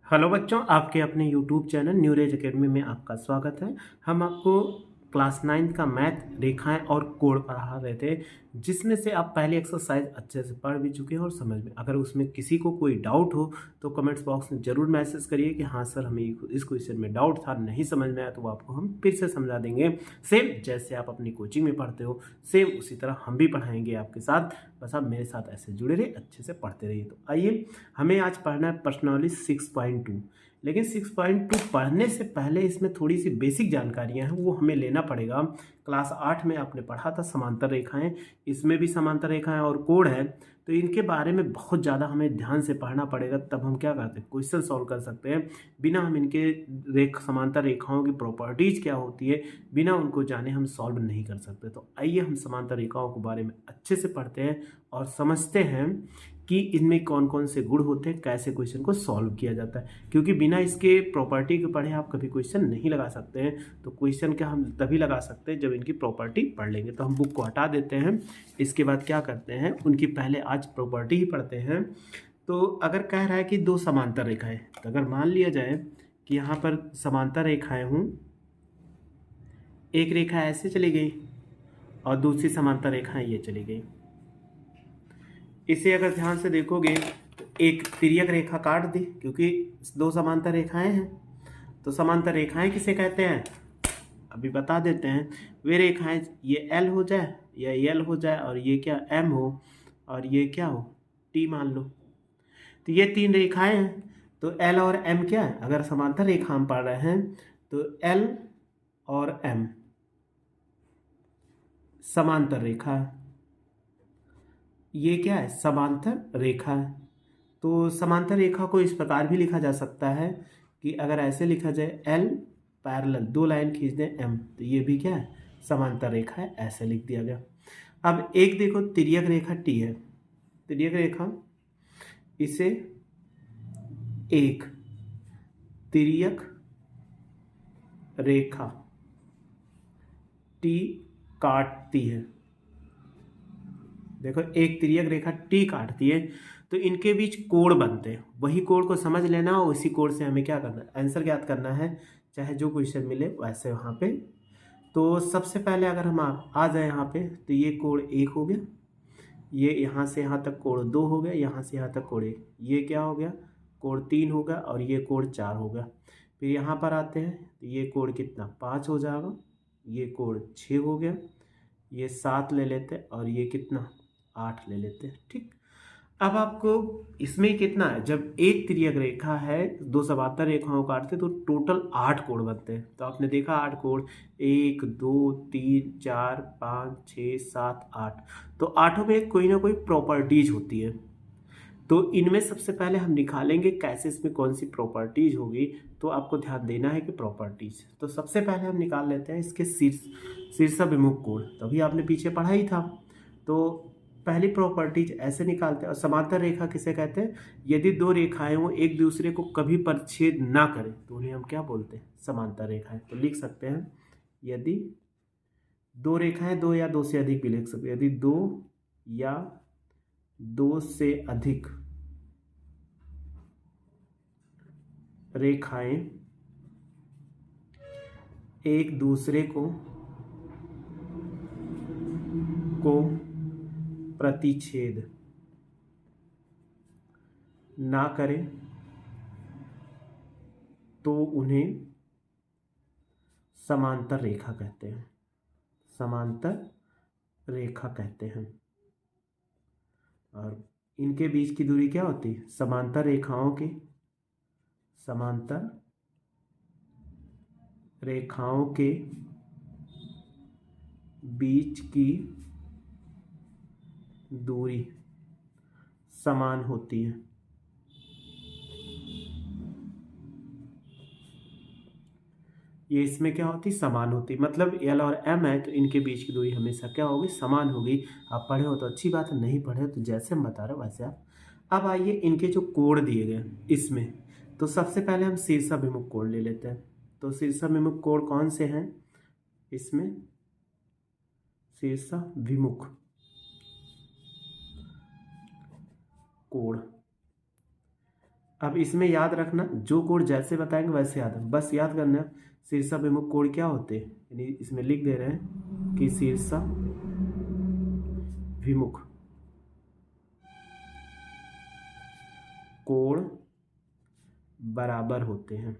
Hello बच्चों, आपके अपने यूट्यूब चैनल न्यूरेज एकेडमी में आपका स्वागत है। हम आपको क्लास 9 का मैथ, रेखाएं और कोड पढ़ा रहे थे, जिसमें से आप पहली एक्सरसाइज अच्छे से पढ़ भी चुके हैं और समझ में। अगर उसमें किसी को कोई डाउट हो तो कमेंट्स बॉक्स में ज़रूर मैसेज करिए कि हाँ सर, हमें इस क्वेश्चन में डाउट था, नहीं समझ में आया, तो वो आपको हम फिर से समझा देंगे। सेम जैसे आप अपनी कोचिंग में पढ़ते हो, सेम उसी तरह हम भी पढ़ाएंगे आपके साथ। बस आप मेरे साथ ऐसे जुड़े रहिए, अच्छे से पढ़ते रहिए। तो आइए, हमें आज पढ़ना है प्रश्नावली 6.2। लेकिन 6.2 पढ़ने से पहले इसमें थोड़ी सी बेसिक जानकारियां हैं, वो हमें लेना पड़ेगा। क्लास 8 में आपने पढ़ा था समांतर रेखाएं, इसमें भी समांतर रेखाएं और कोण है, तो इनके बारे में बहुत ज़्यादा हमें ध्यान से पढ़ना पड़ेगा। तब हम क्या करते हैं, क्वेश्चन सॉल्व कर सकते हैं। बिना हम इनके समांतर रेखाओं की प्रॉपर्टीज क्या होती है, बिना उनको जाने हम सॉल्व नहीं कर सकते। तो आइए हम समांतर रेखाओं के बारे में अच्छे से पढ़ते हैं और समझते हैं कि इनमें कौन कौन से गुण होते हैं, कैसे क्वेश्चन को सॉल्व किया जाता है। क्योंकि बिना इसके प्रॉपर्टी के पढ़े आप कभी क्वेश्चन नहीं लगा सकते हैं। तो क्वेश्चन क्या हम तभी लगा सकते हैं जब इनकी प्रॉपर्टी पढ़ लेंगे। तो हम बुक को हटा देते हैं, इसके बाद क्या करते हैं, उनकी पहले आज प्रॉपर्टी ही पढ़ते हैं। तो अगर कह रहा है कि दो समांतर रेखाएं, तो अगर मान लिया जाए कि यहाँ पर समांतर रेखाएं हूँ, एक रेखा ऐसे चली गई और दूसरी समांतर रेखाएं ये चली गई। इसे अगर ध्यान से देखोगे तो एक तिर्यक रेखा काट दी, क्योंकि दो समांतर रेखाएं हैं। तो समांतर रेखाएं किसे कहते हैं, अभी बता देते हैं। वे रेखाएं, ये L हो जाए या L हो जाए और ये क्या M हो और ये क्या हो T मान लो। तो ये तीन रेखाएं हैं। तो L और M क्या है, अगर समांतर रेखा हम पढ़ रहे हैं तो L और M समांतर रेखा है। ये क्या है, समांतर रेखा है। तो समांतर रेखा को इस प्रकार भी लिखा जा सकता है कि अगर ऐसे लिखा जाए L पैरेलल, दो लाइन खींच दें M, तो ये भी क्या है, समांतर रेखा है, ऐसे लिख दिया गया। अब एक देखो तिर्यक रेखा T है, तिर्यक रेखा, इसे एक तिर्यक रेखा T काटती है। देखो, एक तिर्यक रेखा T काटती है, तो इनके बीच कोण बनते हैं। वही कोण को समझ लेना और उसी कोण से हमें क्या करना है, आंसर ज्ञात करना है, चाहे जो क्वेश्चन मिले वैसे वहाँ पे। तो सबसे पहले अगर हम आ जाए यहाँ पे, तो ये कोण 1 हो गया, ये यहाँ से यहाँ तक कोण 2 हो गया, यहाँ से यहाँ तक कोण 1, ये क्या हो गया, कोण 3 हो गया, और ये कोण 4 हो गया। फिर यहाँ पर आते हैं तो ये कोण कितना, 5 हो जाएगा, ये कोण 6 हो गया, ये 7 ले लेते हैं, और ये कितना, 8 ले लेते हैं। ठीक, अब आपको इसमें कितना है, जब एक तिर्यक रेखा है, दो समांतर रेखाओं काटते तो टोटल 8 कोण बनते हैं। तो आपने देखा 8 कोण, 1 2 3 4 5 6 7 8। तो आठों में कोई ना कोई प्रॉपर्टीज होती है। तो इनमें सबसे पहले हम निकालेंगे कैसे, इसमें कौन सी प्रॉपर्टीज होगी। तो आपको ध्यान देना है कि प्रॉपर्टीज, तो सबसे पहले हम निकाल लेते हैं इसके शीर्षाभिमुख कोण। तभी आपने पीछे पढ़ा ही था। तो पहली प्रॉपर्टीज ऐसे निकालते हैं। और समांतर रेखा किसे कहते हैं, यदि दो रेखाएं वो एक दूसरे को कभी परिच्छेद ना करें तो उन्हें हम क्या बोलते हैं, समांतर रेखाएं। तो लिख सकते हैं, यदि दो रेखाएं, दो या दो से अधिक भी लिख सकते हैं, यदि दो या दो से अधिक रेखाएं एक दूसरे को प्रतिच्छेद ना करें तो उन्हें समांतर रेखा कहते हैं, समांतर रेखा कहते हैं। और इनके बीच की दूरी क्या होती है, समांतर रेखाओं के बीच की दूरी समान होती है। ये इसमें क्या होती, समान होती, मतलब L और M है तो इनके बीच की दूरी हमेशा क्या होगी, समान होगी। आप पढ़े हो तो अच्छी बात है, नहीं पढ़े हो तो जैसे हम बता रहे हो वैसे आप। अब आइए इनके जो कोण दिए गए इसमें, तो सबसे पहले हम शीर्षाभिमुख कोण ले लेते हैं। तो शीर्षाभिमुख कोण कौन से हैं इसमें, शीर्षाभिमुख कोण, अब इसमें याद रखना, जो कोड जैसे बताएंगे वैसे याद रखना, बस याद करना शीर्षाभिमुख कोड क्या होते हैं। यानी इसमें लिख दे रहे हैं कि शीर्षाभिमुख कोड बराबर होते हैं।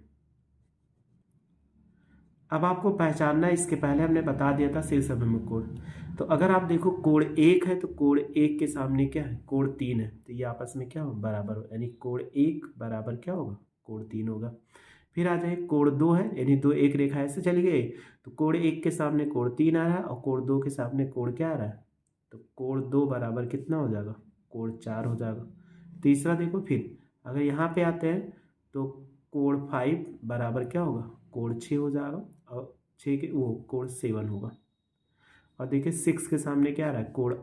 अब आपको पहचानना है, इसके पहले हमने बता दिया था शीर्षाभिमुख कोड। तो अगर आप देखो कोड 1 है तो कोड 1 के सामने क्या है, कोड 3 है, तो ये आपस में क्या हो, बराबर हो, यानी कोड 1 बराबर क्या होगा, कोड 3 होगा। फिर आ जाए कोड 2 है, यानी दो एक रेखा ऐसे चली गई, तो कोड 1 के सामने कोड 3 आ रहा है और कोड 2 के सामने कोड क्या आ रहा है, तो कोड 2 बराबर कितना हो जाएगा, कोड 4 हो जाएगा। तीसरा देखो, फिर अगर यहाँ पे आते हैं तो कोड 5 बराबर क्या होगा, कोड 6 हो जाएगा, और 6 के वो कोड 7 होगा। और देखिए 6 के सामने क्या आ रहा है, कोड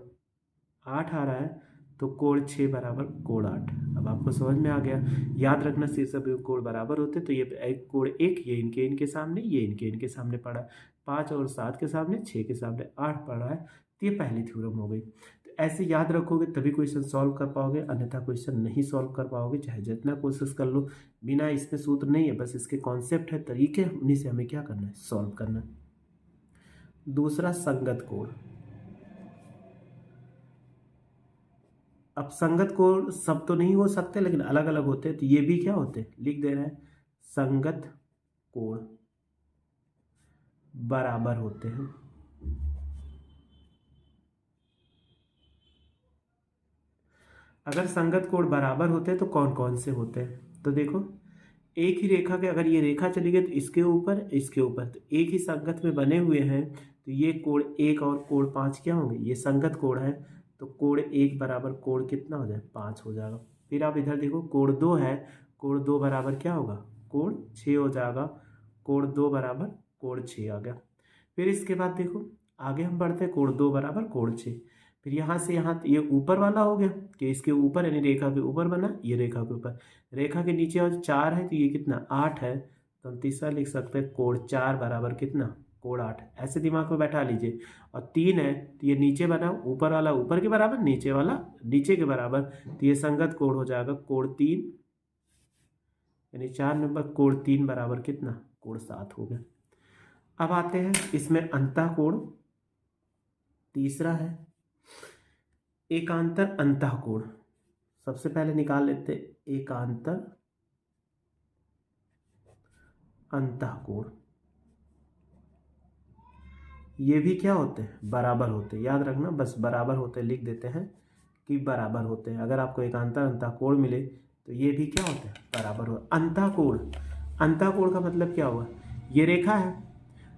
8 आ रहा है, तो कोड 6 बराबर कोड 8। अब आपको समझ में आ गया। याद रखना शीर्षाभिमुख कोड बराबर होते, तो ये एक कोड 1 ये इनके सामने, ये इनके सामने पड़ा, 5 और 7 के सामने, 6 के सामने 8 पड़ा है, तो ये पहली थ्योरम हो गई। तो ऐसे याद रखोगे तभी क्वेश्चन सॉल्व कर पाओगे, अन्यथा क्वेश्चन नहीं सॉल्व कर पाओगे, चाहे जितना कोशिश कर लो। बिना इसमें सूत्र नहीं है, बस इसके कॉन्सेप्ट है, तरीके, उन्हीं से हमें क्या करना है, सॉल्व करना है। दूसरा संगत कोड। अब संगत कोड सब तो नहीं हो सकते, लेकिन अलग अलग होते हैं, तो ये भी क्या होते हैं, लिख दे रहे हैं संगत कोड बराबर होते हैं। अगर संगत कोड बराबर होते हैं तो कौन कौन से होते हैं, तो देखो एक ही रेखा के, अगर ये रेखा चली गई तो इसके ऊपर इसके ऊपर, तो एक ही संगत में बने हुए हैं, तो ये कोड 1 और कोड 5 क्या होंगे, ये संगत कोड है, तो कोड 1 बराबर कोड कितना हो जाए, 5 हो जाएगा। फिर आप इधर देखो कोड 2 है, कोड 2 बराबर क्या होगा, कोड 6 हो जाएगा, कोड 2 बराबर कोड 6 आ गया। फिर इसके बाद देखो आगे हम बढ़ते हैं, कोड 2 बराबर कोड 6। फिर यहाँ से यहाँ ये ऊपर वाला हो गया, कि इसके ऊपर यानी रेखा के ऊपर बना, ये रेखा के ऊपर, रेखा के नीचे और 4 है, तो ये कितना 8 है, तो हम तीसरा लिख सकते हैं कोड 4 बराबर कितना, कोड 8। ऐसे दिमाग में बैठा लीजिए। और 3 है तो ये नीचे बना, ऊपर वाला ऊपर के बराबर, नीचे वाला नीचे के बराबर, तो ये संगत कोड हो जाएगा कोड 3, यानी 4 नंबर कोड 3 बराबर कितना, कोड 7 हो गया। अब आते हैं इसमें अंतः कोड। तीसरा है एकांतर अंतः कोण। सबसे पहले निकाल लेते एकांतर अंतः कोण। ये भी क्या होते हैं, बराबर होते हैं, याद रखना, बस बराबर होते हैं लिख देते हैं कि बराबर होते हैं। अगर आपको एकांतर अंतः कोण मिले तो ये भी क्या होते हैं, बराबर हो। अंतः कोण, अंतः कोण का मतलब क्या हुआ, ये रेखा है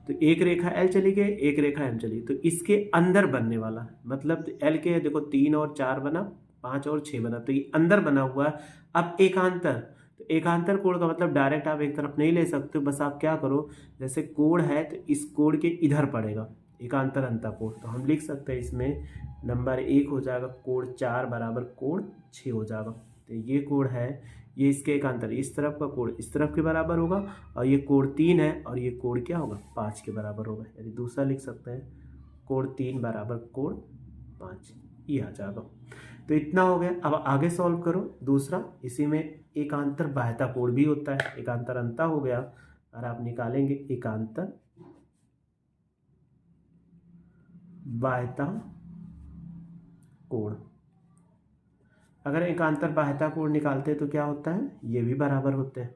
तो एक रेखा एल चली गई, एक रेखा एम चली, तो इसके अंदर बनने वाला, मतलब एल के देखो 3 और 4 बना, 5 और 6 बना, तो ये अंदर बना हुआ है। अब एकांतर, तो एकांतर कोण का मतलब डायरेक्ट आप एक तरफ नहीं ले सकते हो, बस आप क्या करो, जैसे कोण है तो इस कोण के इधर पड़ेगा एकांतर अंतः कोण, तो हम लिख सकते हैं इसमें नंबर 1 हो जाएगा कोण 4 बराबर कोण 6 हो जाएगा। तो ये कोण है, ये इसके एकांतर, इस तरफ का कोण इस तरफ के बराबर होगा, और ये कोण 3 है और ये कोण क्या होगा, 5 के बराबर होगा। यानी दूसरा लिख सकते हैं कोण 3 बराबर कोण 5, ये आ जाएगा। तो इतना हो गया। अब आगे सॉल्व करो दूसरा, इसी में एकांतर बाह्यता कोण भी होता है, एकांतर अंतः हो गया, और आप निकालेंगे एकांतर बाह्यता कोण। अगर एकांतर बाह्यता कोण निकालते हैं तो क्या होता है, ये भी बराबर होते हैं,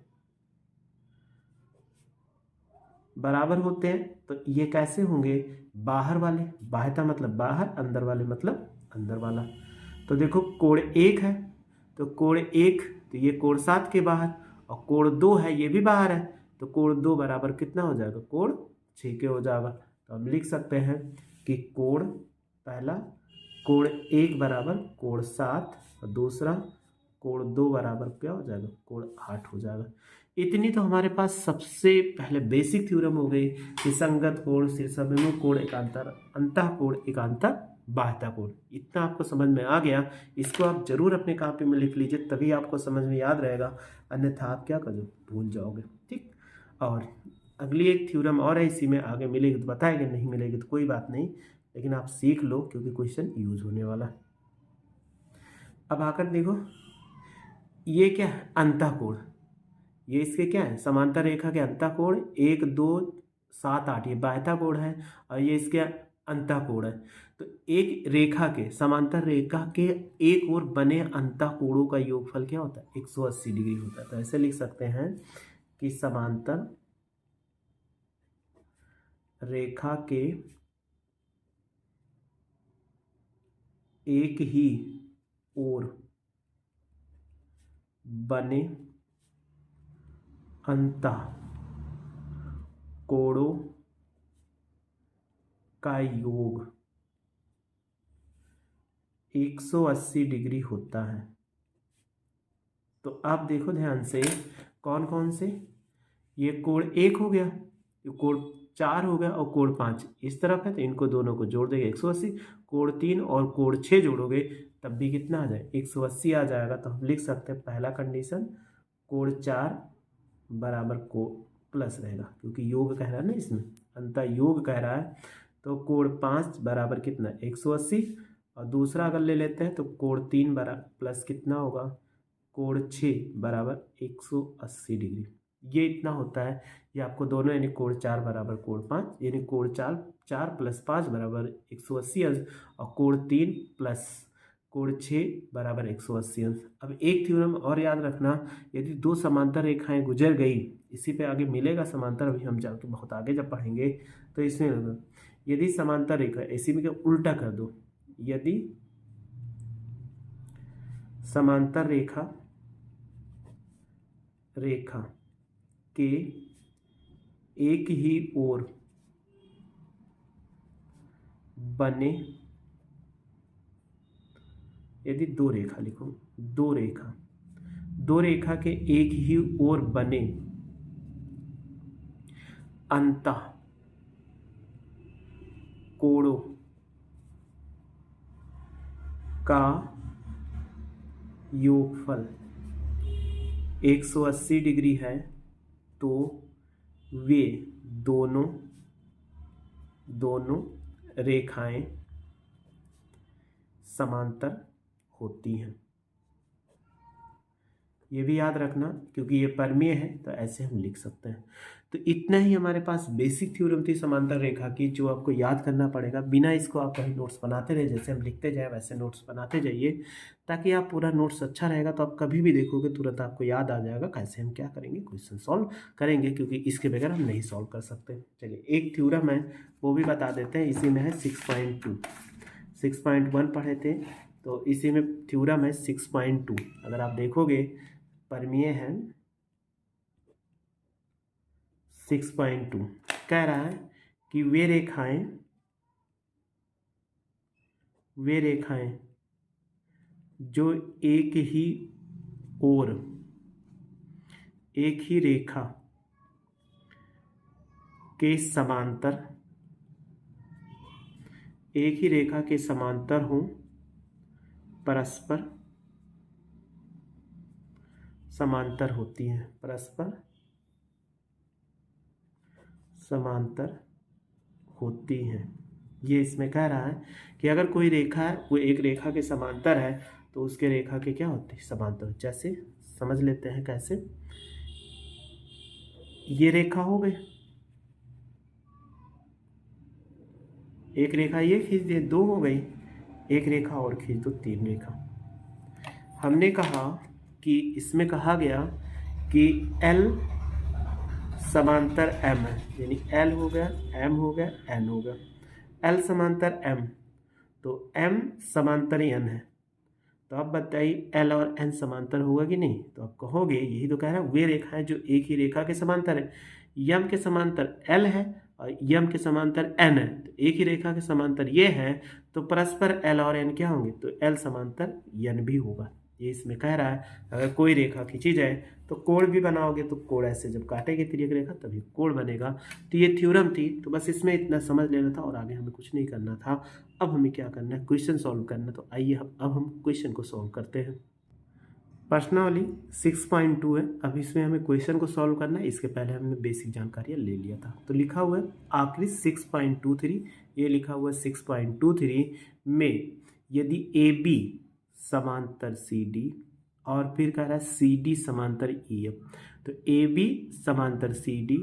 बराबर होते हैं। तो ये कैसे होंगे, बाहर वाले, बाह्यता मतलब बाहर, अंदर वाले मतलब अंदर वाला। तो देखो कोण 1 है तो कोण 1, तो ये कोण 7 के बाहर, और कोण 2 है ये भी बाहर है, तो कोण 2 बराबर कितना हो जाएगा, कोण 6 के हो जाएगा। तो हम लिख सकते हैं कि कोण पहला कोण 1 बराबर कोण 7, और दूसरा कोण 2 बराबर क्या हो जाएगा, कोण 8 हो जाएगा। इतनी तो हमारे पास सबसे पहले बेसिक थ्योरम हो गई कि संगत कोण, शीर्षाभिमुख कोण, एकांतर अंतः कोण, एकांतर बाह्यता कोण। इतना आपको समझ में आ गया, इसको आप जरूर अपने कॉपी में लिख लीजिए, तभी आपको समझ में याद रहेगा, अन्यथा आप क्या करोगे, भूल जाओगे। ठीक, और अगली एक थ्योरम और है, इसी में आगे मिलेगी तो बताएंगे, नहीं मिलेगी तो कोई बात नहीं, लेकिन आप सीख लो क्योंकि क्वेश्चन यूज होने वाला है। अब आकर देखो ये क्या है, अंतःकोण। ये इसके क्या है, समांतर रेखा के अंतःकोण 1 2 7 8, ये बाह्यता कोण है और ये इसके अंतःकोण है। तो एक रेखा के, समांतर रेखा के एक ओर बने अंतःकोणों का योगफल क्या होता है, 180 डिग्री होता है। तो ऐसे लिख सकते हैं कि समांतर रेखा के एक ही ओर बने अंतःकोणों का योग 180 डिग्री होता है। तो आप देखो ध्यान से, कौन कौन से, ये कोण 1 हो गया, ये कोण 4 हो गया और कोण 5 इस तरफ है, तो इनको दोनों को जोड़ देंगे 180। कोण 3 और कोण 6 जोड़ोगे तब भी कितना आ जाए, 180 आ जाएगा। तो हम लिख सकते हैं पहला कंडीशन, कोण 4 बराबर को प्लस रहेगा, क्योंकि योग कह रहा है ना, इसमें अंतः योग कह रहा है। तो कोण 5 बराबर कितना, 180। और दूसरा अगर ले लेते हैं तो कोण 3 बराबर प्लस कितना होगा, कोण 6 बराबर 180 डिग्री। ये इतना होता है। ये आपको दोनों, यानी कोण 4 बराबर कोण 5, यानी कोण 4 प्लस 5 बराबर 180 अंश, और कोण 3 प्लस कोण 6 बराबर 180 अंश। अब एक थ्योरम और याद रखना, यदि दो समांतर रेखाएं गुजर गई, इसी पे आगे मिलेगा समांतर, अभी हम जाके बहुत आगे जब पढ़ेंगे तो इसमें यदि समांतर रेखा, इसी में क्या उल्टा कर दो, यदि समांतर रेखा के एक ही ओर बने, यदि दो रेखा लिखो, दो रेखा के एक ही ओर बने अंतः कोणों का योगफल 180 डिग्री है, तो वे दोनों रेखाएं समांतर होती हैं। ये भी याद रखना, क्योंकि ये परमीय है तो ऐसे हम लिख सकते हैं। तो इतना ही हमारे पास बेसिक थ्योरम थी समांतर रेखा की, जो आपको याद करना पड़ेगा। बिना इसको आप कहीं नोट्स बनाते रहे, जैसे हम लिखते जाए वैसे नोट्स बनाते जाइए, ताकि आप पूरा नोट्स अच्छा रहेगा। तो आप कभी भी देखोगे तुरंत आपको याद आ जाएगा कैसे हम क्या करेंगे, क्वेश्चन सॉल्व करेंगे, क्योंकि इसके बगैर हम नहीं सॉल्व कर सकते। चलिए एक थ्योरम है वो भी बता देते हैं, इसी में है 6.2। 6.1 पढ़े थे, तो इसी में थ्योरम है 6.2। अगर आप देखोगे परमीय है 6.2, कह रहा है कि वे रेखाएं जो एक ही रेखा के समांतर हों, परस्पर समांतर होती हैं, परस्पर समांतर होती हैं। ये इसमें कह रहा है कि अगर कोई रेखा है वो एक रेखा के समांतर है, तो उसके रेखा के क्या होते हैं, समांतर। जैसे समझ लेते हैं कैसे, ये रेखा हो गई, एक रेखा ये खींच दे, 2 हो गई, एक रेखा और खींच दो, 3 रेखा। हमने कहा कि इसमें कहा गया कि L समांतर M है, यानी L हो गया, M हो गया, N हो गया। L समांतर M, तो M समांतर N है। तो आप बताइए L और N समांतर होगा कि नहीं। तो आप कहोगे, यही तो कह रहा है, वे रेखाएं जो एक ही रेखा के समांतर है। यम के समांतर L है और यम के समांतर N है, तो एक ही रेखा के समांतर ये है, तो परस्पर L और N क्या होंगे, तो L समांतर N भी होगा। ये इसमें कह रहा है अगर कोई रेखा खींची जाए तो कोण भी बनाओगे, तो कोण ऐसे जब काटेगी तिर्यक रेखा तभी कोण बनेगा। तो ये थ्योरम थी, तो बस इसमें इतना समझ लेना था और आगे हमें कुछ नहीं करना था। अब हमें क्या करना है, क्वेश्चन सॉल्व करना। तो आइए अब हम क्वेश्चन को सॉल्व करते हैं। प्रश्नावली 6.2 है, अब इसमें हमें क्वेश्चन को सॉल्व करना है। इसके पहले हमने बेसिक जानकारियाँ ले लिया था। तो लिखा हुआ है आखिरी 6.23, ये लिखा हुआ है 6.23 में यदि AB समांतर CD और फिर कह रहा है सी डी समांतर ई एफ। तो ए बी समांतर सी डी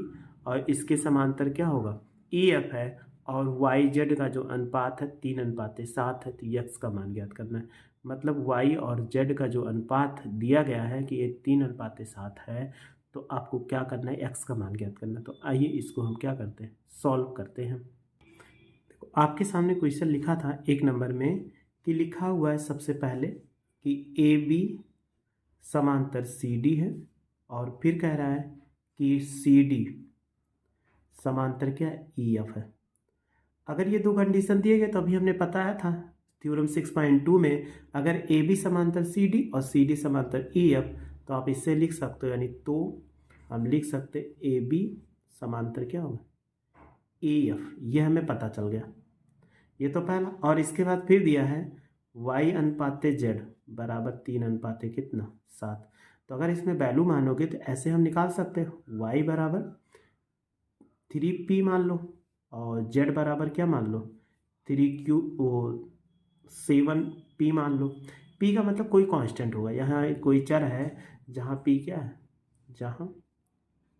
और इसके समांतर क्या होगा, ई एफ है। और वाई जेड का जो अनुपात है 3:7 है, तो यक्स का मान ज्ञात करना है। मतलब वाई और जेड का जो अनुपात दिया गया है कि ये 3:7 है, तो आपको क्या करना है, एक्स का मान ज्ञात करना है। तो आइए इसको हम क्या करते हैं, सॉल्व करते हैं। देखो आपके सामने क्वेश्चन लिखा था 1 नंबर में कि लिखा हुआ है सबसे पहले कि ए बी समांतर सी डी है और फिर कह रहा है कि सी डी समांतर क्या ई एफ है। अगर ये दो कंडीशन दिए गए तो अभी हमने बताया था थ्योरम 6.2 में, अगर ए बी समांतर सी डी और सी डी समांतर ई एफ, तो आप इससे लिख सकते हो, यानी तो हम लिख सकते ए बी समांतर क्या होगा, ई एफ। ये हमें पता चल गया, ये तो पहला। और इसके बाद फिर दिया है y अनुपाते z बराबर 3 कितना 7। तो अगर इसमें वैल्यू मानोगे तो ऐसे हम निकाल सकते हो, y बराबर 3p मान लो और z बराबर क्या मान लो 7p मान लो। p का मतलब कोई कांस्टेंट होगा, यहाँ कोई चर है जहाँ p क्या है, जहाँ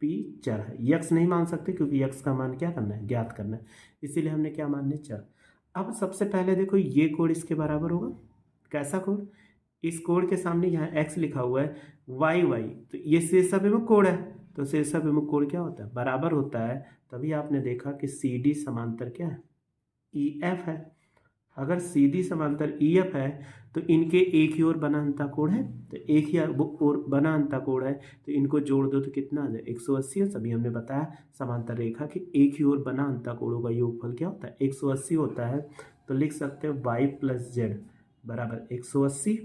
p चर है। यक्स नहीं मान सकते क्योंकि यक्स का मान क्या करना है, ज्ञात करना है, इसीलिए हमने क्या मानने चर। अब सबसे पहले देखो ये कोड इसके बराबर होगा, कैसा कोड, इस कोड के सामने यहाँ x लिखा हुआ है, y, तो ये शीर्षाभिमुख कोड है, तो शीर्षाभिमुख कोड क्या होता है, बराबर होता है। तभी आपने देखा कि सी डी समांतर क्या है, ई एफ है। अगर सी डी समांतर ई एफ है तो इनके एक ही ओर बना अंता कोण है, तो एक ही ओर बना अंता कोण है, तो इनको जोड़ दो तो कितना आ जाए 180 है। सभी हमने बताया समांतर रेखा के एक ही ओर बना अंता कोणों का योगफल क्या होता है 180 होता है। तो लिख सकते हो y प्लस जेड बराबर 180।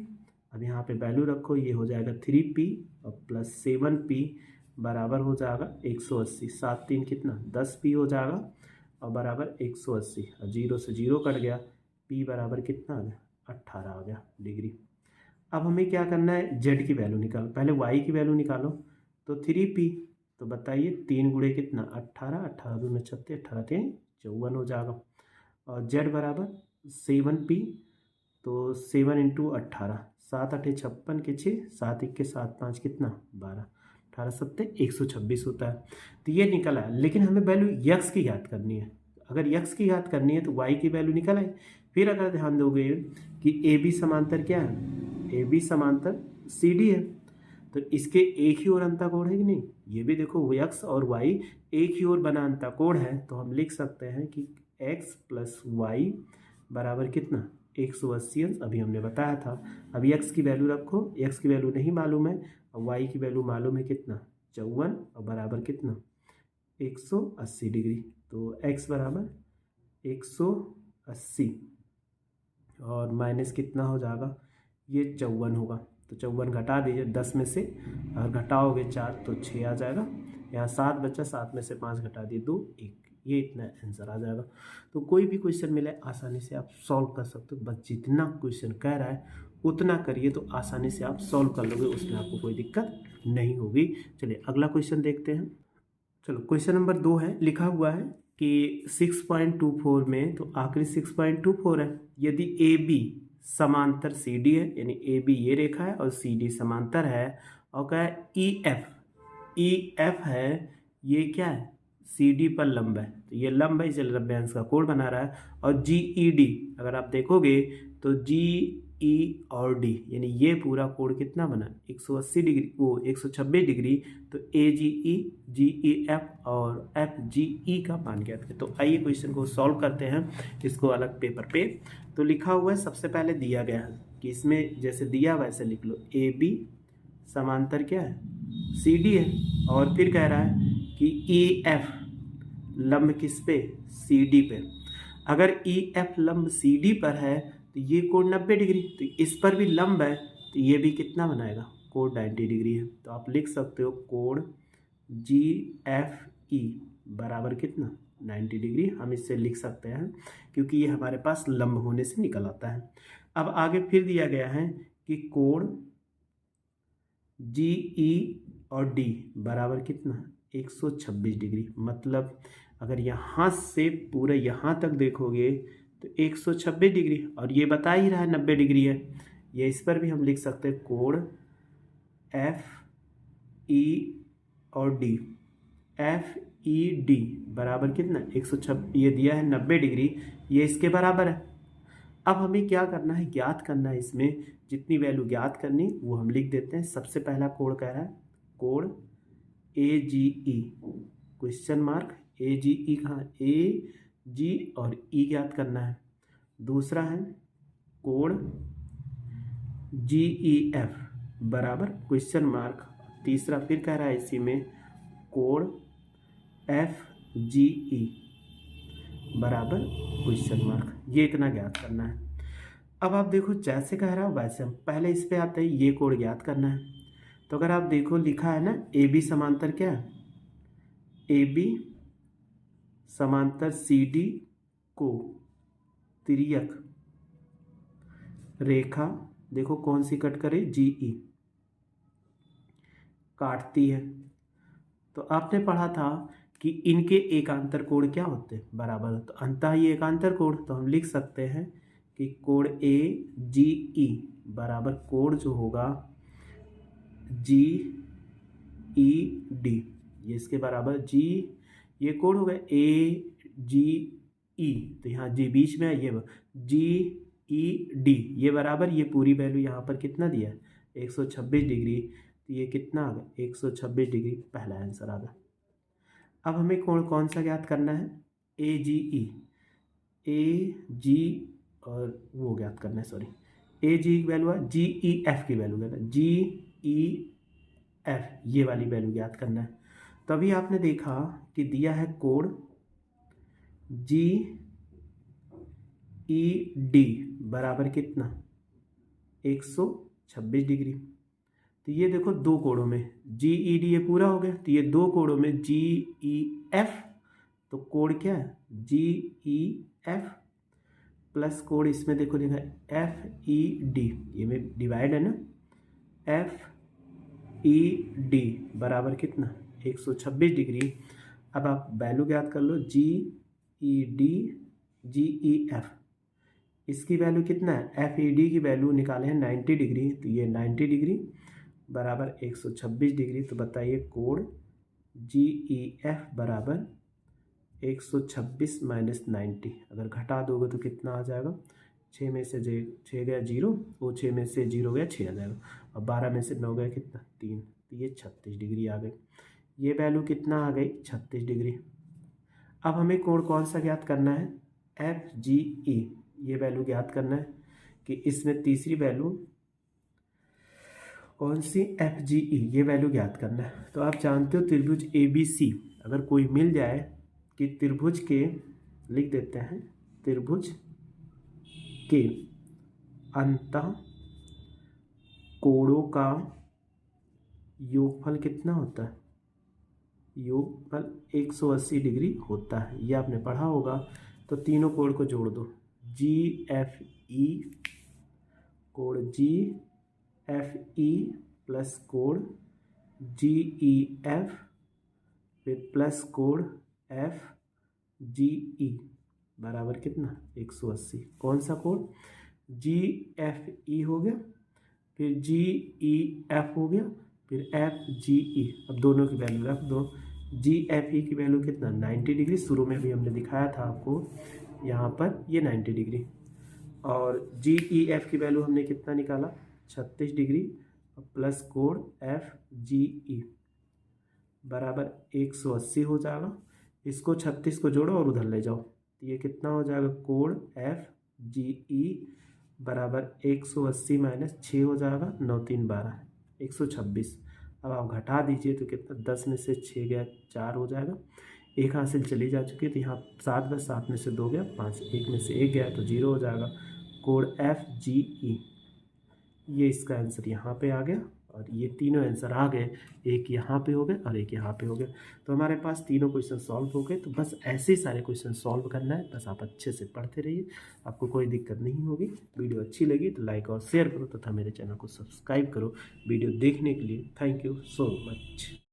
अब यहाँ पे वैल्यू रखो, ये हो जाएगा 3p और प्लस 7p बराबर हो जाएगा 180। 7 3 कितना 10p हो जाएगा और बराबर 180। और 0 से 0 कट गया, p बराबर कितना आ गया 18 आ गया डिग्री। अब हमें क्या करना है, z की वैल्यू निकालो, पहले y की वैल्यू निकालो। तो 3p, तो बताइए 3 गुणे कितना 18, 18 दूनी 36, 18 3 54 हो जाएगा। और z बराबर 7p, तो 7 इंटू 18, 7 8 56 के 6, 7 1 के 7 5 कितना 12, 18 7 126 होता है। तो ये निकला है, लेकिन हमें वैल्यू यक्स की याद करनी है। अगर यक्स की याद करनी है तो y की वैल्यू निकल आए। फिर अगर ध्यान दोगे कि ए बी समांतर क्या है, ए बी समांतर सी डी है, तो इसके एक ही ओर अंताकोण है कि नहीं, ये भी देखो यक्स और y एक ही ओर बना अंताकोण है। तो हम लिख सकते हैं कि x प्लस वाई बराबर कितना 180 अंश, अभी हमने बताया था। अब x की वैल्यू रखो, x की वैल्यू नहीं मालूम है और y की वैल्यू मालूम है कितना 54 और बराबर कितना 180 डिग्री। तो x बराबर 180 और माइनस कितना हो जाएगा, ये 54 होगा। तो 54 घटा दीजिए 10 में से, और घटाओगे 4 तो 6 आ जाएगा। यहाँ 7 बचा, 7 में से 5 घटा दिए 2 1, ये इतना आंसर आ जाएगा। तो कोई भी क्वेश्चन मिले आसानी से आप सॉल्व कर सकते हो, बस जितना क्वेश्चन कह रहा है उतना करिए तो आसानी से आप सॉल्व कर लोगे, उसमें आपको कोई दिक्कत नहीं होगी। चलिए अगला क्वेश्चन देखते हैं। चलो क्वेश्चन नंबर 2 है, लिखा हुआ है कि 6.24 में, तो आखिरी 6.24 है, यदि ए बी समांतर सी डी है, यानी ए बी ये रेखा है और सी डी समांतर है, और क्या है ई एफ है, ये क्या है सी डी पर लंब है, तो ये लंब है, इसलिए लंबांश का कोण बना रहा है। और जी ई डी अगर आप देखोगे तो जी ई और डी, यानी ये पूरा कोण कितना बना 180 डिग्री, वो 126 डिग्री। तो ए जी ई एफ और एफ जी ई का मान ज्ञात करें। तो आइए क्वेश्चन को सॉल्व करते हैं, इसको अलग पेपर पे। तो लिखा हुआ है, सबसे पहले दिया गया है कि इसमें जैसे दिया वैसे लिख लो, ए बी समांतर क्या है सी डी है, और फिर कह रहा है कि ई एफ लंब किस पे सी डी पे। अगर ई एफ लंब सी डी पर है तो ये कोण 90 डिग्री, तो इस पर भी लंब है, तो ये भी कितना बनाएगा कोण 90 डिग्री है। तो आप लिख सकते हो कोण जी एफ ई बराबर कितना 90 डिग्री, हम इससे लिख सकते हैं क्योंकि ये हमारे पास लंब होने से निकल आता है। अब आगे फिर दिया गया है कि कोण जी ई और डी बराबर कितना 126 डिग्री। मतलब अगर यहाँ से पूरे यहाँ तक देखोगे तो 126 डिग्री, और ये बता ही रहा है 90 डिग्री है, ये इस पर भी हम लिख सकते हैं कोण एफ ई और डी, एफ ई डी बराबर कितना 106, ये दिया है 90 डिग्री, ये इसके बराबर है। अब हमें क्या करना है, ज्ञात करना है, इसमें जितनी वैल्यू ज्ञात करनी वो हम लिख देते हैं। सबसे पहला कोण कह रहा है कोण ए जी ई, क्वेश्चन मार्क, ए जी ई कहाँ, ए जी और ई ज्ञात करना है। दूसरा है कोण जी ई एफ बराबर क्वेश्चन मार्क। तीसरा फिर कह रहा है इसी में कोण एफ जी ई बराबर क्वेश्चन मार्क, ये इतना ज्ञात करना है। अब आप देखो जैसे कह रहा हो वैसे हम पहले इस पे आते हैं, ये कोण ज्ञात करना है। तो अगर आप देखो लिखा है ना ए बी समांतर क्या है, ए बी समांतर सी डी को तिर्यक रेखा, देखो कौन सी कट करे, जी ई काटती है। तो आपने पढ़ा था कि इनके एकांतर कोण क्या होते हैं, बराबर। तो अंततः ये एकांतर कोण, तो हम लिख सकते हैं कि कोण ए जी ई बराबर कोण जो होगा जी ई डी, ये इसके बराबर जी, ये कोण होगा ए जी ई, तो यहाँ जी बीच में है, ये जी ई डी, ये बराबर, ये पूरी वैल्यू यहाँ पर कितना दिया है 126 डिग्री, तो ये कितना आ गया 126 डिग्री, पहला आंसर आ गया। अब हमें कोण कौन सा ज्ञात करना है, ए जी ई, ए जी और वो ज्ञात करना है, सॉरी, ए जी की वैल्यू है, जी ई एफ की वैल्यू ज्ञात है, जी ई एफ ये वाली वैल्यू ज्ञात करना है। तभी आपने देखा कि दिया है कोण जी ई डी बराबर कितना 126 डिग्री। तो ये देखो दो कोणों में जी ई डी ये पूरा हो गया, तो ये दो कोणों में जी ई एफ, तो कोण क्या है जी ई एफ प्लस कोण इसमें देखो लिखा है एफ ई डी, ये में डिवाइड है ना, एफ ई डी बराबर कितना 126 डिग्री। अब आप वैल्यू ज्ञात कर लो, G E D G E F, इसकी वैल्यू कितना है, एफ ई डी की वैल्यू निकाले हैं 90 डिग्री, तो ये 90 डिग्री बराबर 126 डिग्री। तो बताइए कोण जी ई एफ बराबर 126 माइनस 90, अगर घटा दोगे तो कितना आ जाएगा, 6 में से 6 गया 0, वो 6 में से 0 गया 6 आ जाएगा, और 12 में से 9 गया कितना 3, तो ये 36 डिग्री आ गई। ये वैल्यू कितना आ गई 36 डिग्री। अब हमें कोण कौन सा ज्ञात करना है, एफ जी ई, ये वैल्यू ज्ञात करना है कि इसमें तीसरी वैल्यू कौन सी, एफ जी ई, ये वैल्यू ज्ञात करना है। तो आप जानते हो त्रिभुज ए बी सी अगर कोई मिल जाए कि त्रिभुज के, लिख देते हैं त्रिभुज के अंतः कोणों का योगफल कितना होता है, योगफल 180 डिग्री होता है, ये आपने पढ़ा होगा। तो तीनों कोण को जोड़ दो, जी एफ ई, कोण जी एफ ई प्लस कोण जी ई एफ, फिर प्लस कोण एफ जी ई बराबर कितना 180। कौन सा कोण, जी एफ ई हो गया, फिर जी ई एफ हो गया, फिर एफ जी ई। अब दोनों की वैल्यू रख दो, जी एफ ई की वैल्यू कितना 90 डिग्री, शुरू में भी हमने दिखाया था आपको यहाँ पर, ये 90 डिग्री, और जी ई एफ की वैल्यू हमने कितना निकाला 36 डिग्री, प्लस कोण एफ जी ई बराबर 180 हो जाएगा। इसको 36 को जोड़ो और उधर ले जाओ, तो ये कितना हो जाएगा, कोण एफ जी ई बराबर 180 माइनस 6 हो जाएगा, 9 3 12 126। अब आप घटा दीजिए तो कितना, 10 में से 6 गया 4 हो जाएगा, एक हासिल चली जा चुकी है, तो यहाँ 7 बस 7 में से 2 गया 5, 1 में से 1 गया तो 0 हो जाएगा। कोण एफ जी ई, ये इसका आंसर यहाँ पे आ गया, और ये तीनों आंसर आ गए, एक यहाँ पे हो गए और एक यहाँ पे हो गए। तो हमारे पास तीनों क्वेश्चन सॉल्व हो गए। तो बस ऐसे ही सारे क्वेश्चन सॉल्व करना है, बस आप अच्छे से पढ़ते रहिए, आपको कोई दिक्कत नहीं होगी। वीडियो अच्छी लगी तो लाइक और शेयर करो तथा मेरे चैनल को सब्सक्राइब करो। वीडियो देखने के लिए थैंक यू सो मच।